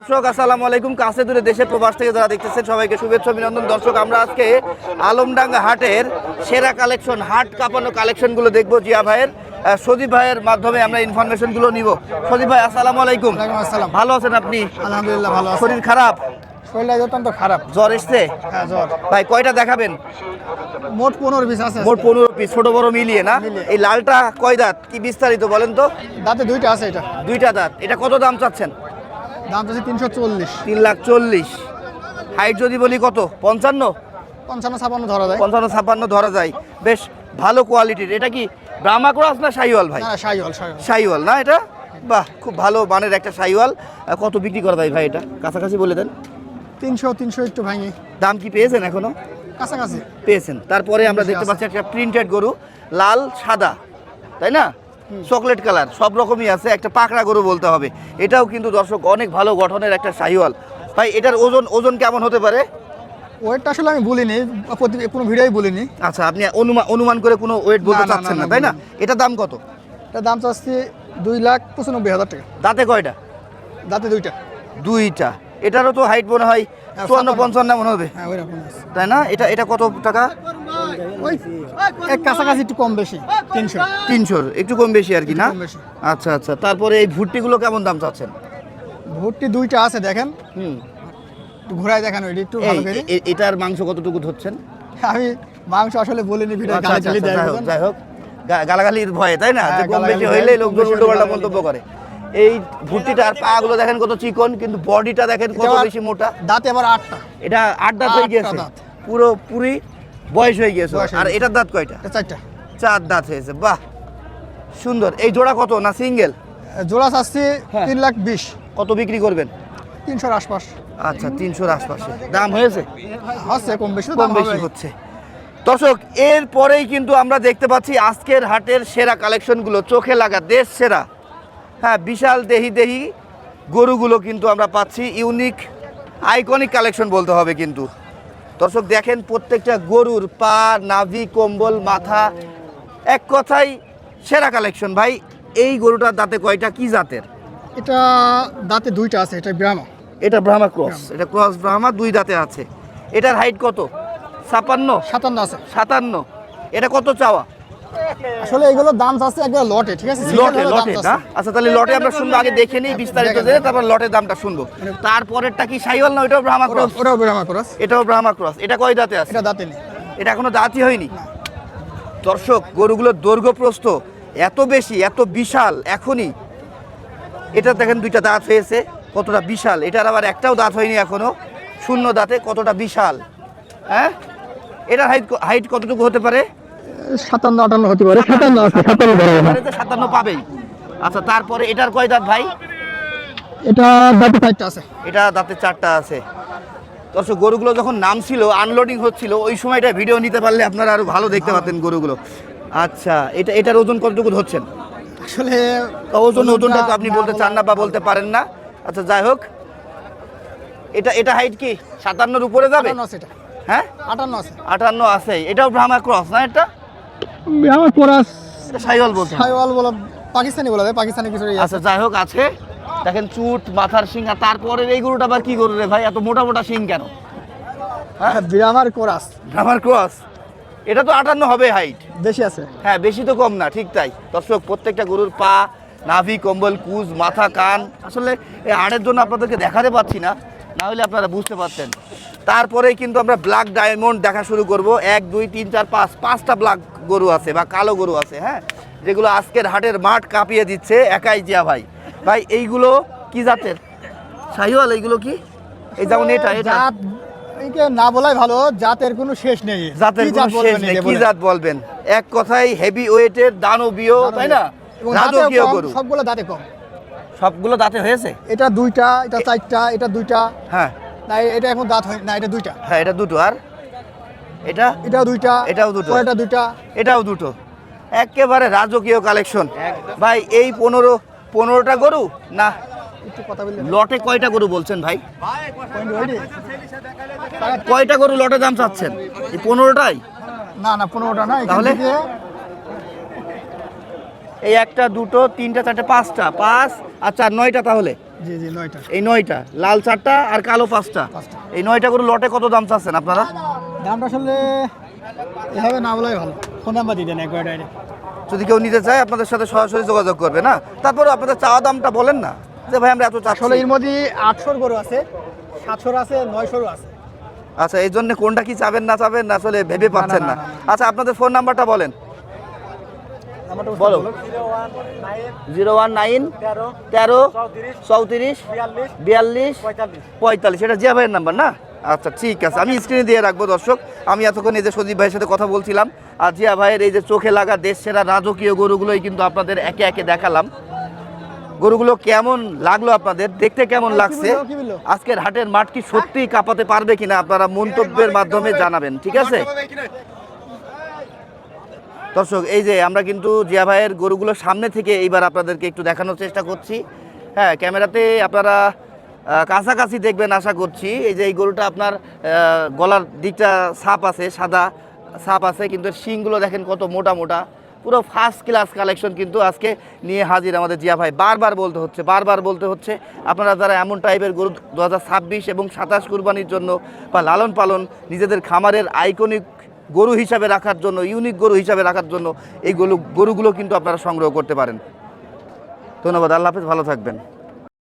দর্শক আসসালামু আলাইকুম। কাছে দূরে দেশে প্রবাস থেকে যারা দেখতেছেন সবাইকে শুভেচ্ছা অভিনন্দন। দর্শক আমরা আজকে আলমডাঙ্গা হাটের সেরা কালেকশন, হাট কাঁপানো কালেকশনগুলো দেখবো জিয়া ভাইয়ের, সজীব ভাইয়ের মাধ্যমে আমরা ইনফরমেশনগুলো নিব। সজীব ভাই আসসালামু আলাইকুম। আসসালাম। ভালো আছেন আপনি? আলহামদুলিল্লাহ ভালো আছি। শরীর খারাপ? শরীরটা অত্যন্ত খারাপ। জ্বর এসছে? হ্যাঁ জ্বর। ভাই কয়টা দেখাবেন? মোট 15 পিস আছে। মোট 15 পিস, ছোট বড় মিলিয়ে না? এই লালটা কয় দাঁত, কি বিস্তারিত বলেন তো। দাঁতে দুইটা আছে। এটা দুইটা দাঁত। এটা কত দাম চাচ্ছেন? দাম আছে 340। 3,40,000। হাইট যদি বলি কত? 55? 55-56 ধরা যায়। 55-56 ধরা যায়। বেশ ভালো কোয়ালিটির। এটা কি ব্রাহ্মা ক্রস না শাহিওয়াল ভাই? না শাহিওয়াল। শাহিওয়াল না এটা? বাহ, খুব ভালো মানের একটা শাহিওয়াল। কত বিক্রি করা যায় ভাই এটা? কাছাকাছি বলে দেন। 300 একটু ভাঙি। দাম কি পেয়েছেন এখনো? কাছাকাছি পেয়েছেন। তারপরে আমরা দেখতে পাচ্ছি একটা প্রিন্টেড গরু, লাল সাদা, তাই না? চকলেট কালার, সব রকমই আছে। একটা পাকড়া গরু বলতে হবে। এটাও কিন্তু দর্শক অনেক ভালো গঠনের একটা শাহিওয়াল। ভাই এটার ওজন কেমন হতে পারে? ওয়েটটা আসলে আমি বলিনি, কোনো ভিডিওই বলিনি। আচ্ছা, আপনি অনুমান করে কোনো ওয়েট বলতে চাচ্ছেন না, তাই না? এটার দাম কত? এটার দাম চাচ্ছি 2,95,000 টাকা। দাঁতে কয়টা? দাঁতে দুইটা। দুইটা। এটারও তো হাইট মনে হয় 54-55 মনে হবে, হ্যাঁ ওইরকম আছে। তাই না? এটা কত টাকা? ওই এক কাছাকাছি, একটু কম বেশি। 300 300 একটু কম বেশি আর কি না? কম বেশি। আচ্ছা আচ্ছা। তারপরে এই ভুট্টিগুলো কেমন দাম চাচ্ছেন? ভর্তি দুইটা আছে দেখেন, একটু ঘোরায় দেখানো একটু ভালো করে। এটার মাংস কতটুকু ধরছেন? আমি মাংস আসলে বলিনি ভিডিও। আচ্ছা, আচ্ছা, যাই হোক গালাগালির ভয়ে, তাই না? যে কম বেশি হইলে লোকজন উল্টো পাল্টা মন্তব্য করে। এই ভুট্টিটার পা গুলো দেখেন কত চিকন, কিন্তু বডিটা দেখেন কত বেশি মোটা। দাঁতে আবার 8টা। এটা 8 দাঁত হয়ে গেছে, পুরোপুরি বয়স হয়ে গেছে। আর এটার দাঁত কয়টা? 4টা। 4 দাঁত হয়েছে। বাহ, সুন্দর। এই জোড়া কত না সিঙ্গেল? জোড়া চাচ্ছি 3,20,000। কত বিক্রি করবেন? 300-র আশপাশ। আচ্ছা, 300-র আশপাশে দাম হয়েছে? হচ্ছে কম বেশি, কম বেশি হচ্ছে। দর্শক এরপরেই কিন্তু আমরা দেখতে পাচ্ছি আজকের হাটের সেরা কালেকশনগুলো, চোখে লাগা, দেশ সেরা। হ্যাঁ, বিশাল দেহি গরুগুলো কিন্তু আমরা পাচ্ছি। ইউনিক আইকনিক কালেকশন বলতে হবে কিন্তু। দর্শক দেখেন প্রত্যেকটা গরুর পা, নাভি, কম্বল, মাথা, এক কথাই সেরা কালেকশন। ভাই এই গরুটার দাঁতে কয়টা, কি জাতের? এটা দাঁতে দুইটা আছে। এটা ব্রাহ্মা। এটা ব্রাহ্মা ক্রস। এটা ক্রস ব্রাহ্মা, 2 দাঁতে আছে। এটার হাইট কত? 57 আছে। 57। এটা কত চাওয়া? আসলে এগুলোর দাম আছে একবার লটে, ঠিক আছে? লটে না? আচ্ছা, তাহলে লটে আমরা শুনবো, আগে দেখে নিই বিস্তারিত জেনে, তারপর লটের দামটা শুনবো। তারপরেরটা কি শাহিওয়াল না? ওটাও ব্রাহ্মা ক্রস? ওটাও ব্রাহ্মা ক্রস। এটাও ব্রাহ্মা ক্রস। এটা কয় দাঁতে আছে? এটা দাঁতে নেই। এটা এখনো দাঁতই হয়নি। দর্শক গরুগুলোর দৈর্ঘ্য প্রস্থ এত বেশি, এত বিশাল। এখনই এটা দেখেন 2টা দাঁত হয়েছে, কতটা বিশাল। এটার আবার একটাও দাঁত হয়নি এখনো, 0 দাঁতে, কতটা বিশাল। হ্যাঁ, এটার হাইট কতটুকু হতে পারে? 57-58 হতে পারে। 57 আছে। 57 পাবেই। আচ্ছা, তারপরে এটার কয় দাঁত ভাই? এটা দাঁতে 4টা আছে। এটা দাঁতে 4টা আছে। দর্শক গরুগুলো যখন নামছিল, আনলোডিং হচ্ছিল, ওই সময়টা ভিডিও নিতে পারলে আপনারা আরো ভালো দেখতে পাতেন গরুগুলো। আচ্ছা, এটার ওজন কতটুকু ধরছেন? আসলে ওজনটা তো আপনি বলতে চান না বা বলতে পারেন না। আচ্ছা, যাই হোক, এটা হাইট কি 57-র উপরে যাবে? 58 আছে। এটা হ্যাঁ 58 আছে। 58 আছে। এটাও ব্রাহ্মা ক্রস না? এটা ব্রাহ্মা ক্রস। এটা শাহিওয়াল বলতে হয়। শাহিওয়াল বলা, পাকিস্তানি বলা যায়, পাকিস্তানি কিছু। আচ্ছা, যাই হোক আছে। দেখেন চুট, মাথার শিং। আর তারপরে এই গরুটা আবার কি গরু রে ভাই, এত মোটা মোটা শিং কেন? হ্যাঁ, ব্রাহ্মার ক্রস। ব্রাহ্মার ক্রস। এটা তো 58 হবে হাইট। বেশি আছে। হ্যাঁ, বেশি তো কম না, ঠিক তাই। দর্শক প্রত্যেকটা গরুর পা, নাভি, কম্বল, কুজ, মাথা, কান, আসলে এই হাড়ের জন্য আপনাদেরকে দেখাতে পাচ্ছি না, না হলে আপনারা বুঝতে পারতেন। তারপরেই কিন্তু আমরা ব্ল্যাক ডায়মন্ড দেখা শুরু করব। 1 2 3 4 5টা ব্ল্যাক গরু আছে বা কালো গরু আছে, হ্যাঁ, যেগুলো আজকের হাটের মাঠ কাঁপিয়ে দিচ্ছে একাই জিয়া ভাই। ভাই এইগুলো কি জাতের? শাহিওয়াল? এইগুলো কি? এই যেমন এটা জাত একে না বলাই ভালো, জাতের কোনো শেষ নেই। জাতের কোনো শেষ নেই। কি জাত বলবেন? এক কথায় হেভি ওয়েটের, দানবীয়, তাই না? রাজকীয় গরু। সবগুলো দাঁতে কম। সবগুলো দাঁতে হয়েছে? এটা 2টা, এটা 4টা, এটা 2টা। হ্যাঁ, না এটা এখন দাঁত হয় না, এটা 2টা। হ্যাঁ, এটা 2টো। আর এটাও 2টা। এটাও 2টো। এটা 2টা। এটাও 2টো। একেবারে রাজকীয় কালেকশন ভাই। এই 15টা গরু না? একটু কথা বললে লটে কয়টা গরু বলছেন ভাই? কয়টা গরু লটে দাম চাচ্ছেন? এই 15টাই? না 15টা না। তাহলে এই 1 2 3 4 5টা, 5 আর 4 9টা, তাহলে জি জি 9টা। এই 9টা, লাল 4টা আর কালো 5টা। পাঁচটা। এই 9টা গরু লটে কত দাম চাচ্ছেন আপনারা? দামটা আসলে এভাবে না বলাই ভালো, ফোন নাম্বার দিয়ে দেন একবার ডাইরেক্ট। যদি কেউ নিতে চায় আপনাদের সাথে সরাসরি যোগাযোগ করবে না? তারপরে আপনাদের চাওয়া দামটা বলেন না, যে ভাই আমরা এত আসলে চাচ্ছি। এর মধ্যে 800 গরু আছে, 700 আছে, 900 আছে। আচ্ছা, এই জন্য কোনটা কি চাবেন না চাবেন না আসলে ভেবে পাচ্ছেন না। না, না, আচ্ছা, আপনাদের ফোন নাম্বারটা বলেন। নাম্বারটা বলো। 019 019 13 34 42 এটা জিয়া ভাইয়ের নাম্বার না? আচ্ছা ঠিক আছে, আমি স্ক্রিনে দিয়ে রাখবো দর্শক। আমি এতক্ষণ এই যে সজীব ভাইয়ের সাথে কথা বলছিলাম, আর জিয়া ভাইয়ের এই যে চোখে লাগা দেশ সেরা রাজকীয় গরুগুলোই কিন্তু আপনাদের একে একে দেখালাম। গরুগুলো কেমন লাগলো আপনাদের, দেখতে কেমন লাগছে, কি বললো? আজকের হাটের মাঠ কি সত্যিই কাঁপাতে পারবে কিনা আপনারা মন্তব্যের মাধ্যমে জানাবেন, ঠিক আছে? দর্শক, এই যে আমরা কিন্তু জিয়া ভাইয়ের গরুগুলো সামনে থেকে এইবার আপনাদেরকে একটু দেখানোর চেষ্টা করছি। হ্যাঁ, ক্যামেরাতে আপনারা কাছাকাছি দেখবেন আশা করছি। এই যে এই গরুটা আপনার গলার দিকটা ছাপ আছে, সাদা ছাপ আছে, কিন্তু এর শিংগুলো দেখেন কত মোটা মোটা। পুরো ফার্স্ট ক্লাস কালেকশন কিন্তু আজকে নিয়ে হাজির আমাদের জিয়া ভাই। বারবার বলতে হচ্ছে আপনারা যারা এমন টাইপের গরু 2026 এবং 27 কুরবানির জন্য বা লালন পালন নিজেদের খামারের আইকনিক গরু হিসাবে রাখার জন্য, ইউনিক গরু হিসাবে রাখার জন্য এই গরুগুলো কিন্তু আপনারা সংগ্রহ করতে পারেন। ধন্যবাদ, আল্লাহ হাফেজ, ভালো থাকবেন।